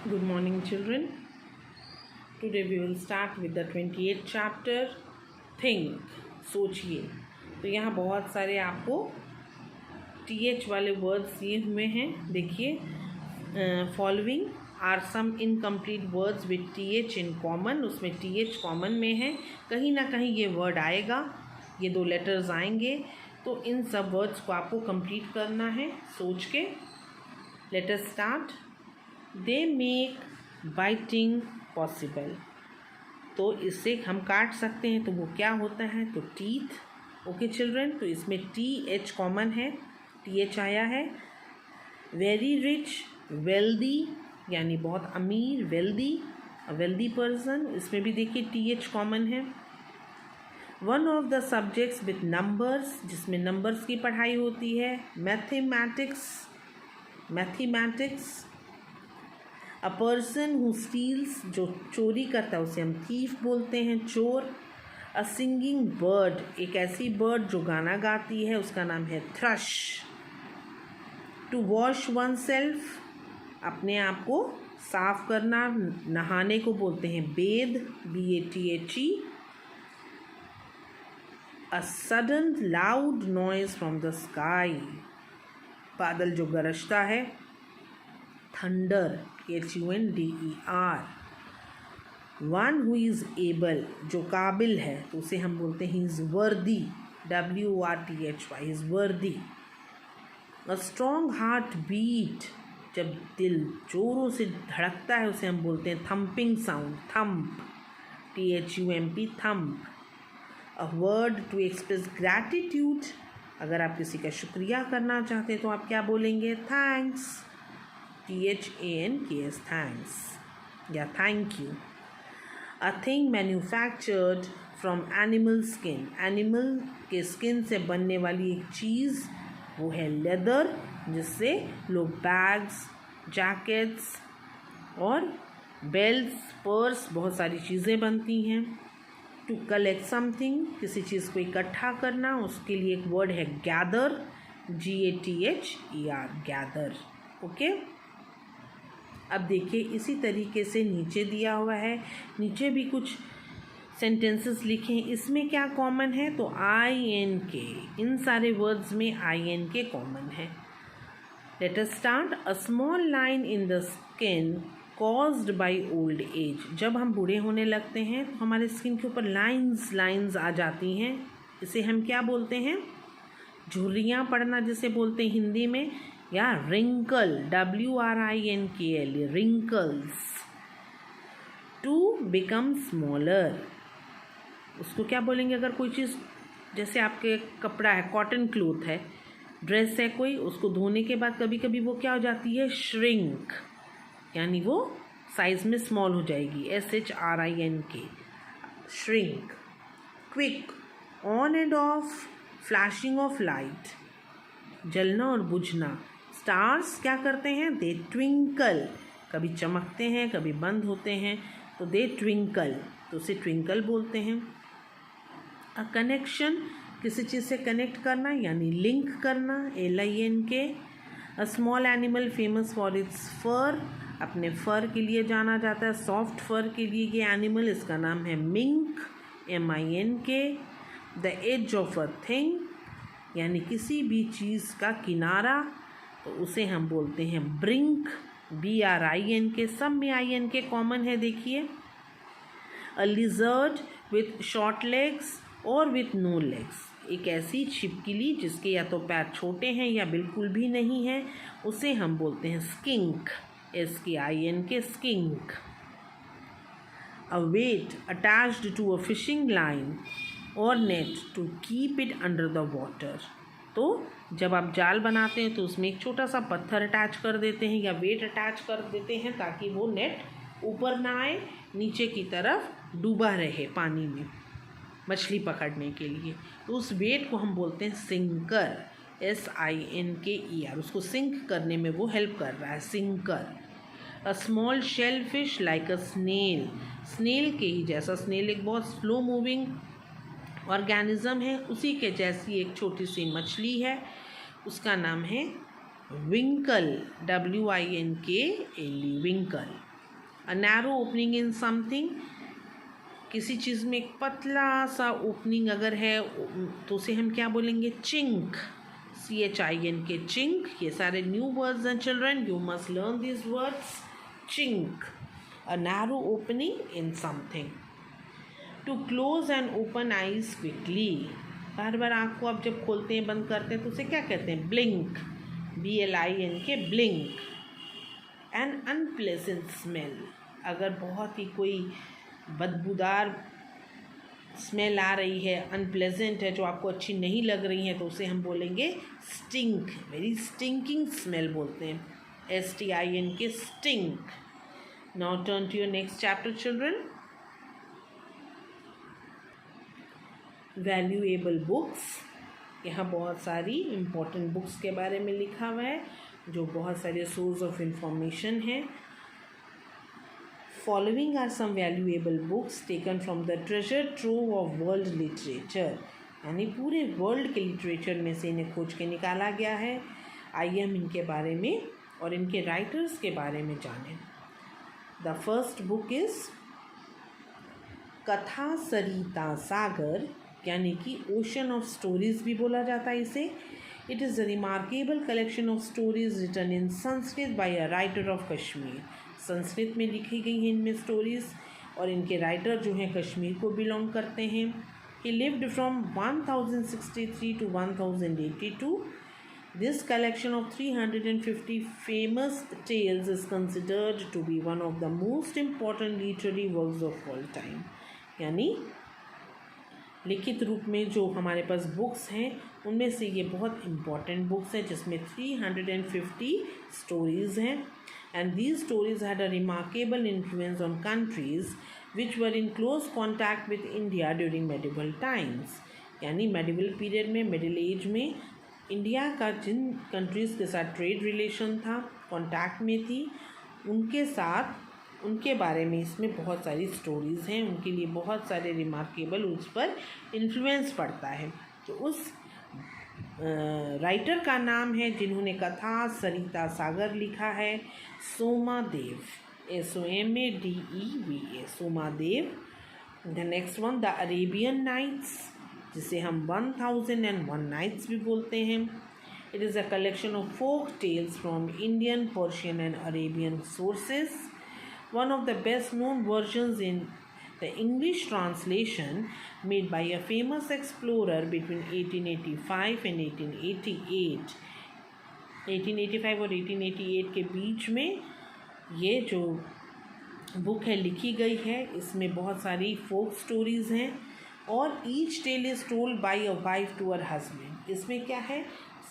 Good morning, children. Today we will start with the 28th chapter. Think, सोचिए. तो यहाँ बहुत सारे आपको TH वाले वर्ड्स दिए हुए हैं. देखिए, following are some incomplete words with TH in common. उसमें TH कॉमन में है. कहीं ना कहीं ये वर्ड आएगा, ये दो लेटर्स आएंगे. तो इन सब वर्ड्स को आपको कंप्लीट करना है सोच के. Let us start. They make biting possible. तो इससे हम काट सकते हैं, तो वो क्या होता है? तो टीथ. ओके चिल्ड्रन, तो इसमें TH कॉमन है, TH आया है. वेरी रिच, वेल्दी यानी बहुत अमीर, वेल्दी, वेल्दी पर्सन. इसमें भी देखिए TH कॉमन है. One of the subjects with numbers, जिसमें नंबर्स की पढ़ाई होती है. Mathematics, mathematics. A person who steels, जो चोरी करता है उसे हम थीफ बोलते हैं, चोर. अ सिंगिंग बर्ड, एक ऐसी बर्ड जो गाना गाती है, उसका नाम है thrush. To wash oneself, अपने आप को साफ करना, नहाने को बोलते हैं bathe, BATHE. A sudden loud noise from the sky, बादल जो गरजता है. Thunder, HUNDER. One who is able, जो काबिल है, तो उसे हम बोलते हैं इज़ वर्दी, WORTHY, इज़ वर्दी. अ स्ट्रॉन्ग हार्ट बीट, जब दिल जोरों से धड़कता है उसे हम बोलते हैं thumping sound, thump, THUMP, thump. A word to express gratitude, अगर आप किसी का शुक्रिया करना चाहते हैं तो आप क्या बोलेंगे? थैंक्स, THANKS, थैंक्स या thank you. A thing manufactured from animal skin, animal के स्किन से बनने वाली एक चीज़, वो है लेदर, जिससे लोग बैग्स, जैकेट्स और बेल्ट्स, पर्स, बहुत सारी चीज़ें बनती हैं. टू कलेक्ट समथिंग, किसी चीज़ को इकट्ठा करना, उसके लिए एक वर्ड है गैदर, GATHER, गैदर. ओके. अब देखिए इसी तरीके से नीचे दिया हुआ है, नीचे भी कुछ सेंटेंसेस लिखे. इसमें क्या कॉमन है? तो INK. इन सारे वर्ड्स में INK कॉमन है. Let us start. A small line in the skin caused by old age, जब हम बूढ़े होने लगते हैं तो हमारे स्किन के ऊपर लाइंस आ जाती हैं. इसे हम क्या बोलते हैं? झुर्रियाँ पड़ना जिसे बोलते हैं हिंदी में, या wrinkle, WRINKL, wrinkles. To become smaller, उसको क्या बोलेंगे? अगर कोई चीज़, जैसे आपके कपड़ा है, कॉटन क्लोथ है, ड्रेस है कोई, उसको धोने के बाद कभी कभी वो क्या हो जाती है? श्रिंक, यानी वो साइज़ में स्मॉल हो जाएगी, SHRINK, shrink. Quick, on end of, flashing of light, जलना और बुझना. स्टार्स क्या करते हैं? दे ट्विंकल, कभी चमकते हैं कभी बंद होते हैं, तो दे ट्विंकल, तो उसे ट्विंकल बोलते हैं. अ कनेक्शन, किसी चीज़ से कनेक्ट करना यानी लिंक करना, LINK. A small animal famous for its फर, अपने फर के लिए जाना जाता है, सॉफ्ट फर के लिए ये एनिमल, इसका नाम है mink, MINK. The edge of a thing, यानी किसी भी चीज़ का किनारा, तो उसे हम बोलते हैं ब्रिंक, BRINK. सब में INK कॉमन है. देखिए. अ लिजर्ड विथ शॉर्ट लेग्स और विथ नो लेग्स, एक ऐसी छिपकली जिसके या तो पैर छोटे हैं या बिल्कुल भी नहीं है, उसे हम बोलते हैं skink, SKINK, skink. A weight attached to a fishing line और net to keep it under the water, तो जब आप जाल बनाते हैं तो उसमें एक छोटा सा पत्थर अटैच कर देते हैं या वेट अटैच कर देते हैं, ताकि वो नेट ऊपर ना आए, नीचे की तरफ डूबा रहे पानी में मछली पकड़ने के लिए. तो उस वेट को हम बोलते हैं सिंकर, SINKER. उसको सिंक करने में वो हेल्प कर रहा है, sinker. A small shellfish like a snail, snail के ही जैसा, स्नेल एक बहुत स्लो मूविंग ऑर्गेनिज्म है, उसी के जैसी एक छोटी सी मछली है, उसका नाम है winkle, WINKL, winkle. A narrow opening in something, किसी चीज़ में एक पतला सा ओपनिंग अगर है तो उसे हम क्या बोलेंगे? Chink, CHINK, chink. ये सारे न्यू वर्ड्स हैं children, you must learn this words. Chink, a narrow opening in something. To close and open eyes quickly, बार बार आँख को आप जब खोलते हैं बंद करते हैं तो उसे क्या कहते हैं? Blink, BLINK, blink. N unpleasant smell, अगर बहुत ही कोई बदबूदार स्मेल आ रही है, अनप्लेजेंट है, जो आपको अच्छी नहीं लग रही है, तो उसे हम बोलेंगे स्टिंक, वेरी स्टिंकिंग स्मेल बोलते हैं, STINK, stink. Now turn to your next chapter children. Valuable books, यहाँ बहुत सारी इम्पोर्टेंट बुक्स के बारे में लिखा हुआ है जो बहुत सारे सोर्स ऑफ इंफॉर्मेशन हैं। Following are some valuable books taken from the treasure trove of world literature, यानी पूरे वर्ल्ड के लिटरेचर में से इन्हें खोज के निकाला गया है। आइए हम इनके बारे में और इनके राइटर्स के बारे में जानें। द फर्स्ट बुक इज़ कथा सरिता सागर, यानी कि ओशन ऑफ स्टोरीज भी बोला जाता है इसे। It is a remarkable collection of stories written in Sanskrit by a writer of Kashmir, Sanskrit में लिखी गई हैं इनमें स्टोरीज़ और इनके राइटर जो हैं कश्मीर को बिलोंग करते हैं। ही lived from 1063 to 1082। This collection of 350 famous tales is considered to be one of the most important literary works of all time, यानी लिखित रूप में जो हमारे पास बुक्स हैं उनमें से ये बहुत इम्पॉर्टेंट बुक्स हैं जिसमें 350 स्टोरीज़ हैं। And these stories had a remarkable influence on countries which were in close contact with India during medieval times, यानी मेडिवल पीरियड में, मिडिल एज में इंडिया का जिन कंट्रीज़ के साथ ट्रेड रिलेशन था, कॉन्टैक्ट में थी, उनके साथ उनके बारे में इसमें बहुत सारी स्टोरीज़ हैं, उनके लिए बहुत सारे रिमार्केबल उस पर इन्फ्लुएंस पड़ता है। तो उस राइटर का नाम है जिन्होंने कथा सरिता सागर लिखा है, Somadeva, SOMADEVA, Somadeva. The next one the Arabian nights, जिसे हम 1001 नाइट्स भी बोलते हैं। It is a collection of folk tales from Indian, Persian and Arabian sources. One of the best known versions in the English translation made by a famous explorer between 1885 and 1888। 1885 और 1888 के बीच में ये जो book है लिखी गई है। इसमें बहुत सारी फोक स्टोरीज़ हैं और each tale is told by a wife to her husband. इसमें क्या है,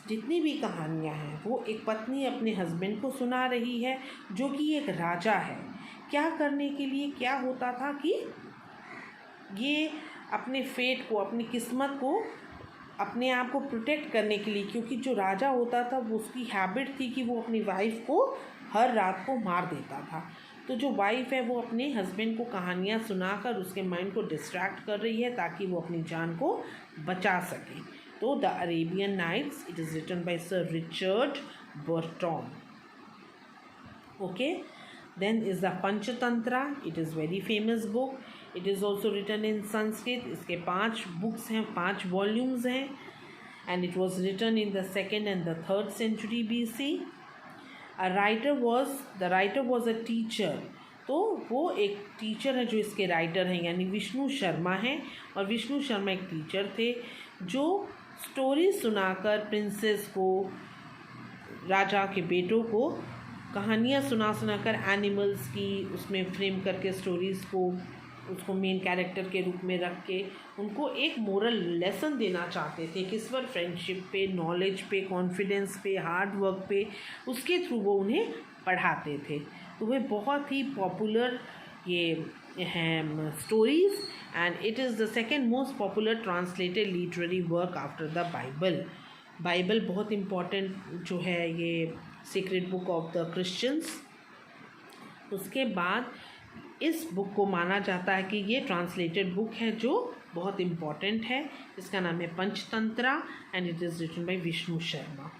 जितनी भी कहानियाँ हैं वो एक पत्नी अपने हस्बैंड को सुना रही है जो कि एक राजा है। क्या करने के लिए, क्या होता था कि ये अपने फेट को, अपनी किस्मत को, अपने आप को प्रोटेक्ट करने के लिए, क्योंकि जो राजा होता था वो उसकी हैबिट थी कि वो अपनी वाइफ को हर रात को मार देता था। तो जो वाइफ है वो अपने हस्बैंड को कहानियाँ सुनाकर उसके माइंड को डिस्ट्रैक्ट कर रही है ताकि वो अपनी जान को बचा सके। तो the Arabian nights, it is written by sir Richard Burton. Okay, then is the Panchatantra, it is very famous book, it is also written in Sanskrit। इसके 5 बुक्स हैं, 5 वॉल्यूम्स हैं and it was written in the 2nd and the 3rd century BC। the writer was a teacher, तो वो एक teacher है जो इसके writer हैं, यानी विष्णु शर्मा हैं। और विष्णु शर्मा एक टीचर थे जो स्टोरी सुनाकर प्रिंसेस को, राजा के बेटों को कहानियाँ सुनाकर एनिमल्स की उसमें फ्रेम करके स्टोरीज़ को, उसको मेन कैरेक्टर के रूप में रख के उनको एक मोरल लेसन देना चाहते थे। किस पर? फ्रेंडशिप पे, नॉलेज पे, कॉन्फिडेंस पे, हार्ड वर्क पे, उसके थ्रू वो उन्हें पढ़ाते थे। तो वे बहुत ही पॉपुलर ये हैं stories and it is the second most popular translated literary work after the Bible. Bible बहुत इम्पॉर्टेंट जो है ये secret book of the Christians. उसके बाद इस बुक को माना जाता है कि ये ट्रांसलेटेड बुक है जो बहुत इम्पॉर्टेंट है। इसका नाम है Panchatantra and it is written by Vishnu Sharma.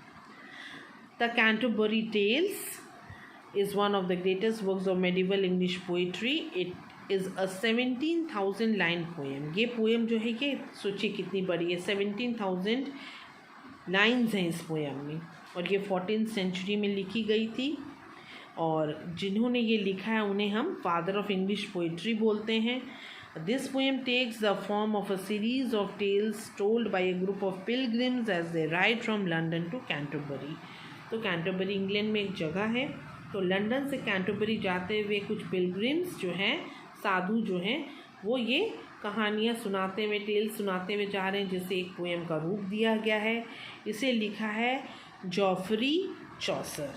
The Canterbury tales, is one of the greatest works of medieval English poetry. It is a 17,000 line poem. ये poem जो है ये सोचिए कितनी बड़ी है, 17,000 लाइन्स हैं इस पोएम में, और ये 14th सेंचुरी में लिखी गई थी। और जिन्होंने ये लिखा है उन्हें हम फादर ऑफ इंग्लिश पोइट्री बोलते हैं। This poem takes the form of a series of tales told by a group of pilgrims as they ride from London to Canterbury. तो कैंटरबरी इंग्लैंड में एक जगह है, तो लंदन से कैंटरबरी जाते हुए कुछ पिलग्रिम्स जो हैं, साधु जो हैं, वो ये कहानियाँ सुनाते हुए, टेल्स सुनाते हुए जा रहे हैं, जिसे एक पोएम का रूप दिया गया है। इसे लिखा है जॉफरी चौसर।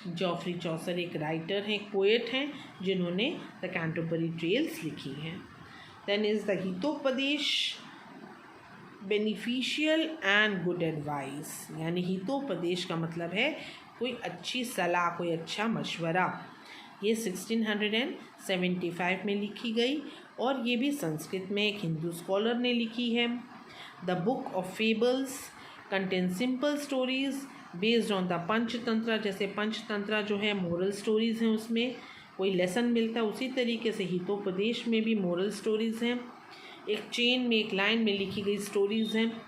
जॉफरी चौसर एक राइटर हैं, एक पोएट हैं, जिन्होंने द कैंटरबरी टेल्स लिखी हैं। Then is the Hitopadesha beneficial and good advice, यानी हितोपदेश का मतलब है कोई अच्छी सलाह, कोई अच्छा मशवरा। ये 1675 में लिखी गई, और ये भी संस्कृत में एक हिंदू स्कॉलर ने लिखी है। The book of fables contain simple stories based on the Panchatantra. जैसे पंचतंत्र जो है मोरल स्टोरीज़ हैं, उसमें कोई लेसन मिलता है, उसी तरीके से हितोपदेश में भी मोरल स्टोरीज़ हैं, एक चेन में, एक लाइन में लिखी गई स्टोरीज़ हैं।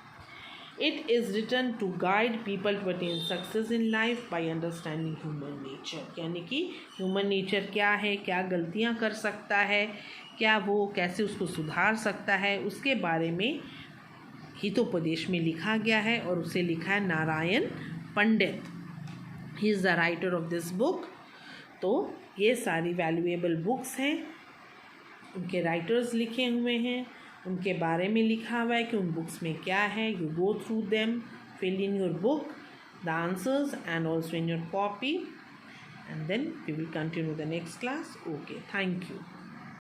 It is written to guide people to attain success in life by understanding human nature, यानी कि ह्यूमन नेचर क्या है, क्या गलतियाँ कर सकता है, क्या वो कैसे उसको सुधार सकता है, उसके बारे में हितोपदेश में लिखा गया है, और उसे लिखा है Narayan Pandit. He is the writer of this book. तो ये सारी वैल्यूएबल बुक्स हैं, उनके राइटर्स लिखे हुए हैं, उनके बारे में लिखा हुआ है कि उन बुक्स में क्या है। You go through them, fill in your book the answers and also in your copy, and then we will continue the next class. Okay, thank you.